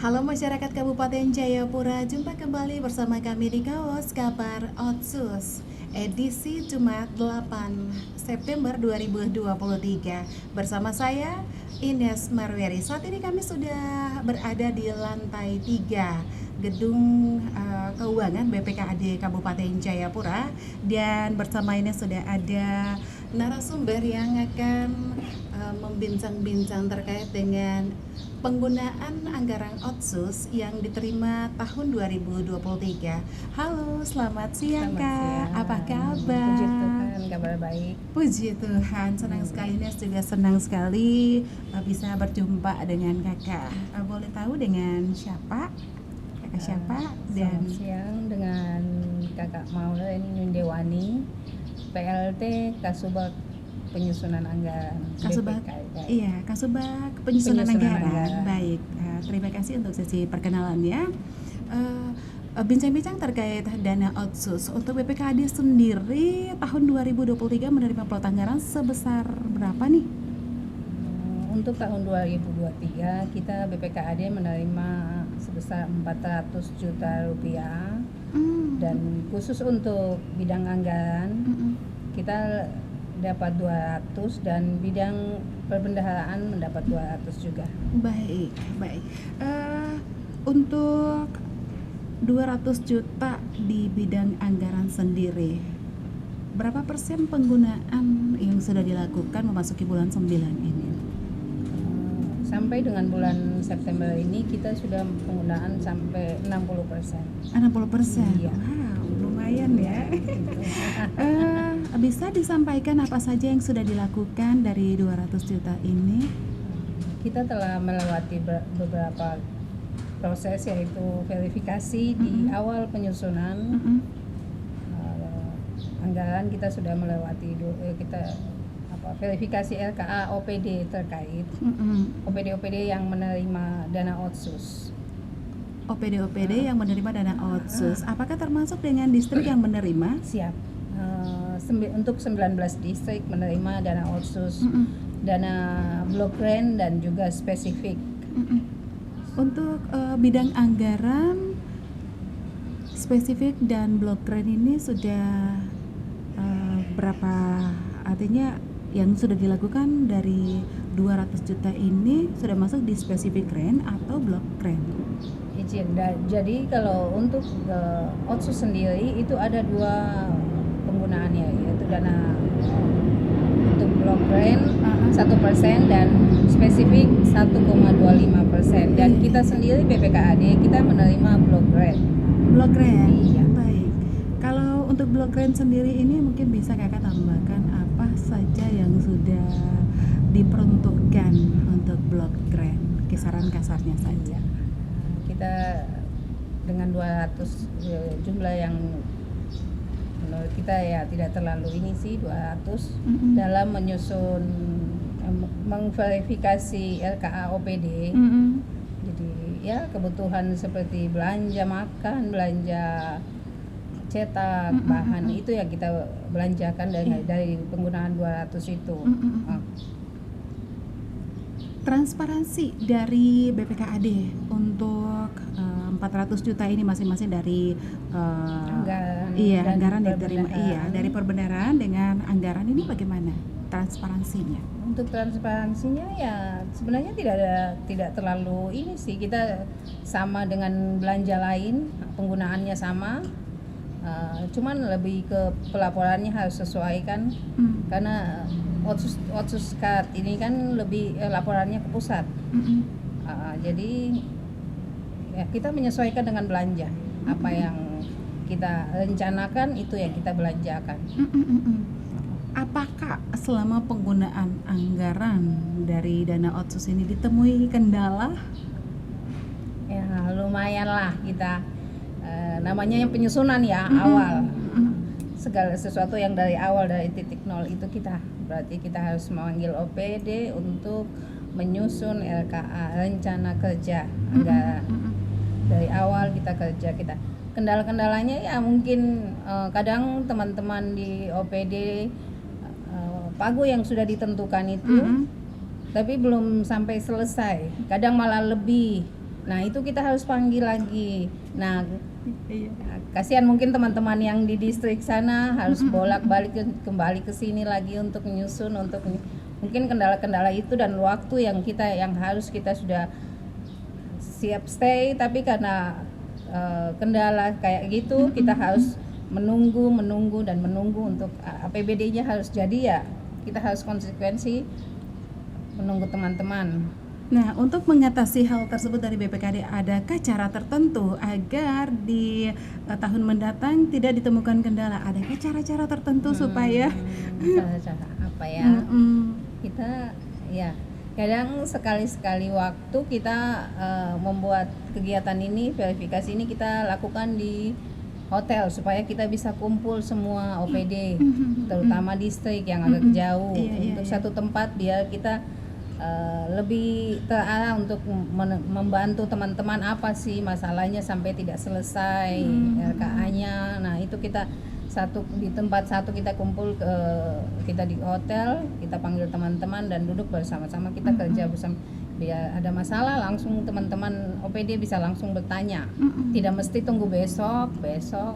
Halo masyarakat Kabupaten Jayapura, jumpa kembali bersama kami di Kaos Kabar Otsus edisi Jumat 8 September 2023. Bersama saya Ines Marweri. Saat ini kami sudah berada di lantai 3 gedung keuangan BPKAD Kabupaten Jayapura, dan bersama ini sudah ada narasumber yang akan membincang-bincang terkait dengan penggunaan anggaran Otsus yang diterima tahun 2023. Halo, selamat siang Selamat Kak. siang. Apa kabar? Puji Tuhan, kabar baik. Puji Tuhan, senang sekali Nes, juga senang sekali bisa berjumpa dengan Kakak. Boleh tahu dengan siapa? Kakak siapa? Dan Selamat siang dengan Kakak Maulani Nindewani, PLT Kasubag Penyusunan Anggaran Kasubag, BPK. iya, Kasubag Penyusunan Anggaran. Anggaran. Baik, terima kasih untuk sesi perkenalannya. Bincang-bincang terkait dana Otsus untuk BPKAD sendiri tahun 2023 menerima plot anggaran sebesar berapa nih? Untuk tahun 2023 kita BPKAD menerima sebesar 400 juta rupiah, dan khusus untuk bidang anggaran kita dapat 200, dan bidang perbendaharaan mendapat 200 juga. Baik. Untuk 200 juta di bidang anggaran sendiri, berapa persen penggunaan yang sudah dilakukan memasuki bulan 9 ini? Sampai dengan bulan September ini kita sudah penggunaan sampai 60%. 60%? Iya. Wow, lumayan ya. Bisa disampaikan apa saja yang sudah dilakukan dari 200 juta ini? Kita telah melewati beberapa proses, yaitu verifikasi di awal penyusunan anggaran. Kita sudah melewati verifikasi LKA OPD terkait OPD yang menerima dana Otsus. OPD yang menerima dana Otsus, apakah termasuk dengan distrik yang menerima? Siap. Untuk 19 distrik menerima dana Otsus, dana blok grant dan juga spesifik. Untuk bidang anggaran spesifik dan blok grant ini sudah berapa, artinya yang sudah dilakukan dari 200 juta ini sudah masuk di spesifik grant atau blok grant? Izin. Jadi kalau untuk Otsus sendiri itu ada dua penggunaannya, yaitu dana untuk blok grant 1% dan spesifik 1,25%. Dan kita sendiri BPKAD kita menerima blok grant. Blok grant. Iya. Baik. Kalau untuk blok grant sendiri ini mungkin bisa Kakak tambahkan apa saja yang sudah diperuntukkan untuk blok grant, kisaran kasarnya saja. Kita dengan 200 jumlah yang menurut kita ya tidak terlalu ini sih, 200 dalam menyusun mengverifikasi LKA OPD. Jadi ya kebutuhan seperti belanja makan, belanja cetak, bahan itu yang kita belanjakan dari penggunaan 200 itu. Transparansi dari BPKAD untuk 400 juta ini masing-masing dari anggaran diterima, dari perbendaharaan dengan anggaran ini bagaimana transparansinya? Untuk transparansinya ya sebenarnya tidak terlalu ini sih, kita sama dengan belanja lain, penggunaannya sama. Cuman lebih ke pelaporannya harus sesuai kan, karena Otsus Card ini kan lebih laporannya ke pusat. Jadi ya kita menyesuaikan dengan belanja, apa yang kita rencanakan itu yang kita belanjakan. Apakah selama penggunaan anggaran dari dana Otsus ini ditemui kendala? Ya lumayan lah kita, namanya yang penyusunan ya, awal. Segala sesuatu yang dari awal, dari titik nol itu berarti kita harus memanggil OPD untuk menyusun LKA, rencana kerja anggaran. Dari awal kita kerja. Kendala-kendalanya ya mungkin kadang teman-teman di OPD pagu yang sudah ditentukan itu tapi belum sampai selesai, kadang malah lebih Nah itu kita harus panggil lagi. Nah Iya. kasihan mungkin teman-teman yang di distrik sana harus bolak-balik kembali ke sini lagi untuk menyusun, untuk mungkin kendala-kendala itu dan waktu yang harus kita sudah siap stay, tapi karena kendala kayak gitu kita harus menunggu untuk APBD-nya harus jadi, ya kita harus konsekuensi menunggu teman-teman. Nah, untuk mengatasi hal tersebut dari BPKD, adakah cara tertentu agar di tahun mendatang tidak ditemukan kendala? Adakah cara-cara tertentu supaya Cara-cara apa ya? Mm-mm. Kita ya kadang sekali-sekali waktu kita membuat kegiatan ini, verifikasi ini kita lakukan di hotel supaya kita bisa kumpul semua OPD, terutama distrik yang agak jauh, Iya, untuk iya. satu tempat biar kita lebih terarah untuk membantu teman-teman apa sih masalahnya sampai tidak selesai RKA-nya. Nah itu kita di tempat satu kita kumpul, kita di hotel, kita panggil teman-teman dan duduk bersama-sama, kita kerja bersama. Biar ada masalah langsung teman-teman OPD bisa langsung bertanya, tidak mesti tunggu besok gitu.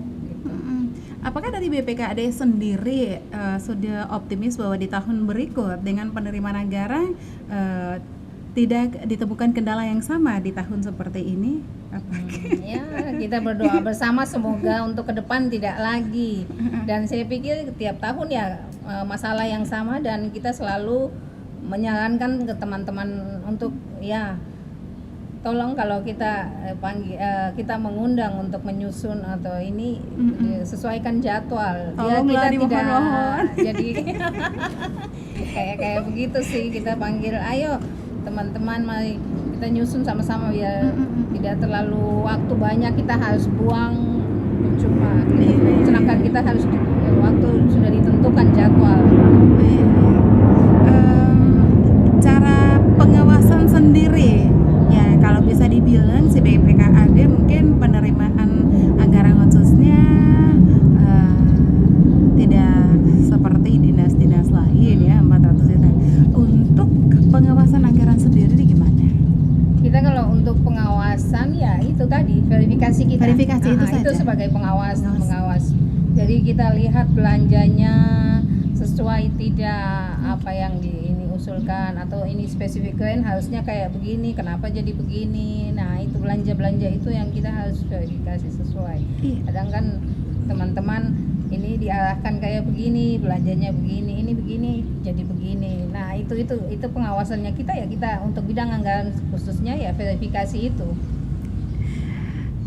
Apakah dari BPKD sendiri sudah optimis bahwa di tahun berikut dengan penerimaan anggaran tidak ditemukan kendala yang sama di tahun seperti ini? Ya kita berdoa bersama semoga untuk ke depan tidak lagi. Dan saya pikir tiap tahun ya masalah yang sama, dan kita selalu menyarankan ke teman-teman untuk ya tolong kalau kita kita mengundang untuk menyusun atau ini sesuaikan jadwal. Ya kita tidak jadi kayak begitu sih, kita panggil ayo teman-teman mari kita nyusun sama-sama biar tidak terlalu waktu banyak kita harus buang percuma. Sedangkan kita harus waktu sudah ditentukan jadwal. Cara pengawasan sendiri ya, kalau bisa dibilang si BPKAD mungkin penerimaan anggaran khususnya tidak seperti dinas-dinas lain ya, 400 juta. Untuk pengawasan anggaran sendiri gimana? Kita kalau untuk pengawasan ya itu tadi verifikasi kita. Verifikasi itu saja. Itu sebagai pengawas. Jadi kita lihat belanjanya sesuai tidak apa yang ini usulkan, atau ini spesifik kan harusnya kayak begini, kenapa jadi begini. Nah itu belanja itu yang kita harus verifikasi sesuai. Kadang kan teman-teman ini diarahkan kayak begini, belanjanya begini, ini begini jadi begini. Nah itu pengawasannya kita ya, kita untuk bidang anggaran khususnya ya verifikasi itu.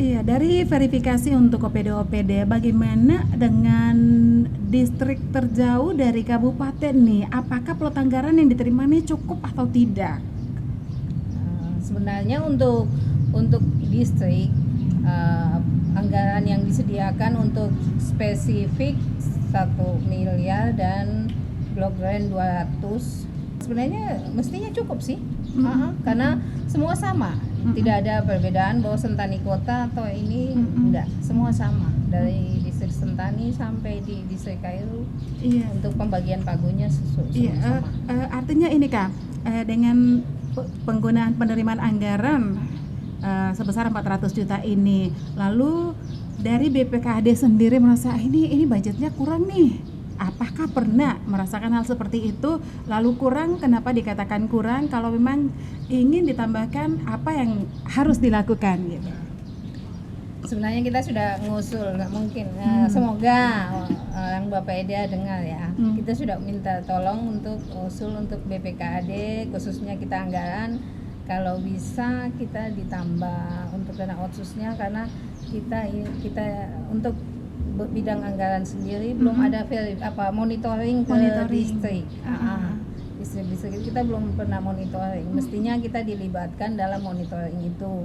Iya, dari verifikasi untuk OPD, bagaimana dengan distrik terjauh dari kabupaten nih? Apakah plot anggaran yang diterima ini cukup atau tidak? Sebenarnya untuk distrik anggaran yang disediakan untuk spesifik 1 miliar dan blok grant 200 sebenarnya mestinya cukup sih. Karena semua sama. Tidak ada perbedaan bahwa Sentani Kota atau ini enggak, semua sama dari distrik Sentani sampai di distrik Kairu. Untuk pembagian pagunya semua sama. Artinya ini Kak, dengan penggunaan penerimaan anggaran sebesar 400 juta ini, lalu dari BPKAD sendiri merasa ini budgetnya kurang nih. Apakah pernah merasakan hal seperti itu? Lalu kurang, kenapa dikatakan kurang? Kalau memang ingin ditambahkan, apa yang harus dilakukan gitu? Sebenarnya kita sudah ngusul, nggak mungkin. Semoga orang Bapak Eda dengar ya. Kita sudah minta tolong untuk usul untuk BPKAD, khususnya kita anggaran. Kalau bisa kita ditambah untuk dana otsusnya, karena kita untuk bidang anggaran sendiri belum ada monitoring ke distrik. Distrik kita belum pernah monitoring. Mestinya kita dilibatkan dalam monitoring itu.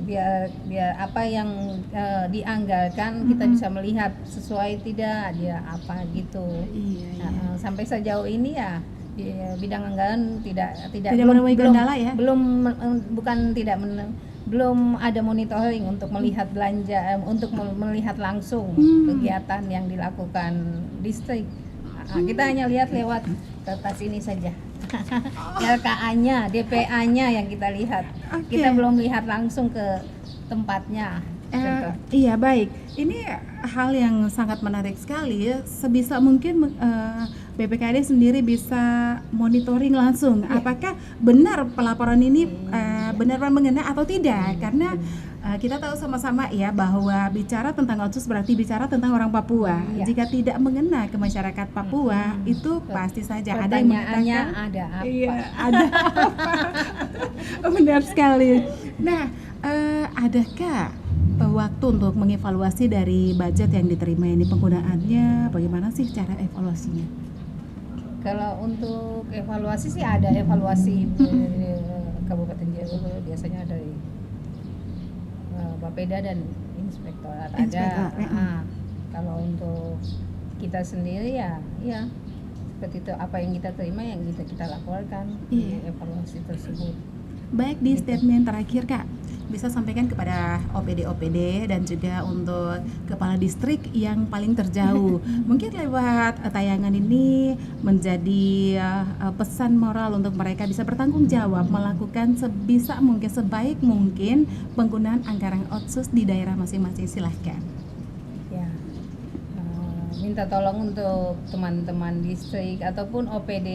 Biar apa yang dianggarkan kita bisa melihat sesuai tidak dia apa gitu. Sampai sejauh ini ya di bidang anggaran tidak menemui kendala ya. Belum ada monitoring untuk melihat belanja, untuk melihat langsung kegiatan yang dilakukan distrik. Kita hanya lihat lewat kertas ini saja. LKA-nya, DPA-nya yang kita lihat. Oke. Kita belum lihat langsung ke tempatnya. Contoh. Iya baik, ini hal yang sangat menarik sekali ya. Sebisa mungkin BPKD sendiri bisa monitoring langsung apakah benar pelaporan ini benar-benar mengena atau tidak, karena kita tahu sama-sama ya bahwa bicara tentang otsus berarti bicara tentang orang Papua. Iya. Jika tidak mengena ke masyarakat Papua itu pasti saja ada yang Pertanyaannya mengatakan ada apa? iya, ada apa? Benar sekali. Nah, adakah waktu untuk mengevaluasi dari budget yang diterima ini, penggunaannya bagaimana sih cara evaluasinya? Kalau untuk evaluasi sih ada evaluasi dari Kabupaten Jayapura, biasanya dari Bapeda dan Inspektorat Inspektorat, ada. Kalau untuk kita sendiri ya seperti itu, apa yang kita terima yang kita laporkan di evaluasi tersebut. Baik, di statement terakhir Kak, bisa sampaikan kepada OPD-OPD dan juga untuk kepala distrik yang paling terjauh. Mungkin lewat tayangan ini menjadi pesan moral untuk mereka bisa bertanggung jawab melakukan sebisa mungkin, sebaik mungkin penggunaan anggaran otsus di daerah masing-masing. Silahkan. Ya, minta tolong untuk teman-teman distrik ataupun OPD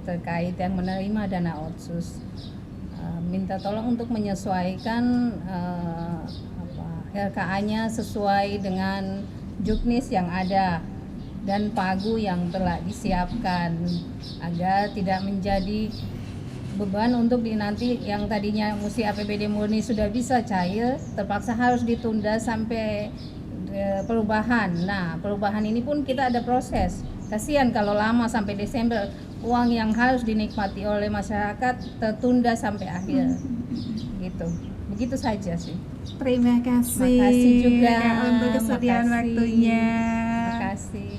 terkait yang menerima dana otsus, minta tolong untuk menyesuaikan LKA-nya sesuai dengan juknis yang ada dan pagu yang telah disiapkan, agar tidak menjadi beban untuk nanti yang tadinya mesti APBD murni sudah bisa cair, terpaksa harus ditunda sampai perubahan. Nah, perubahan ini pun kita ada proses. Kasihan kalau lama sampai Desember, uang yang harus dinikmati oleh masyarakat tertunda sampai akhir. Gitu. Begitu saja sih. Terima kasih. Makasih juga Kak, untuk kesediaan waktunya. Makasih.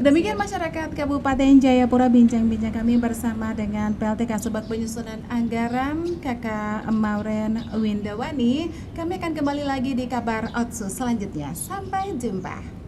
Demikian masyarakat Kabupaten Jayapura, bincang-bincang kami bersama dengan PLT Kasubag Penyusunan Anggaran Kakak Maureen Windawani. Kami akan kembali lagi di kabar Otsus selanjutnya. Sampai jumpa.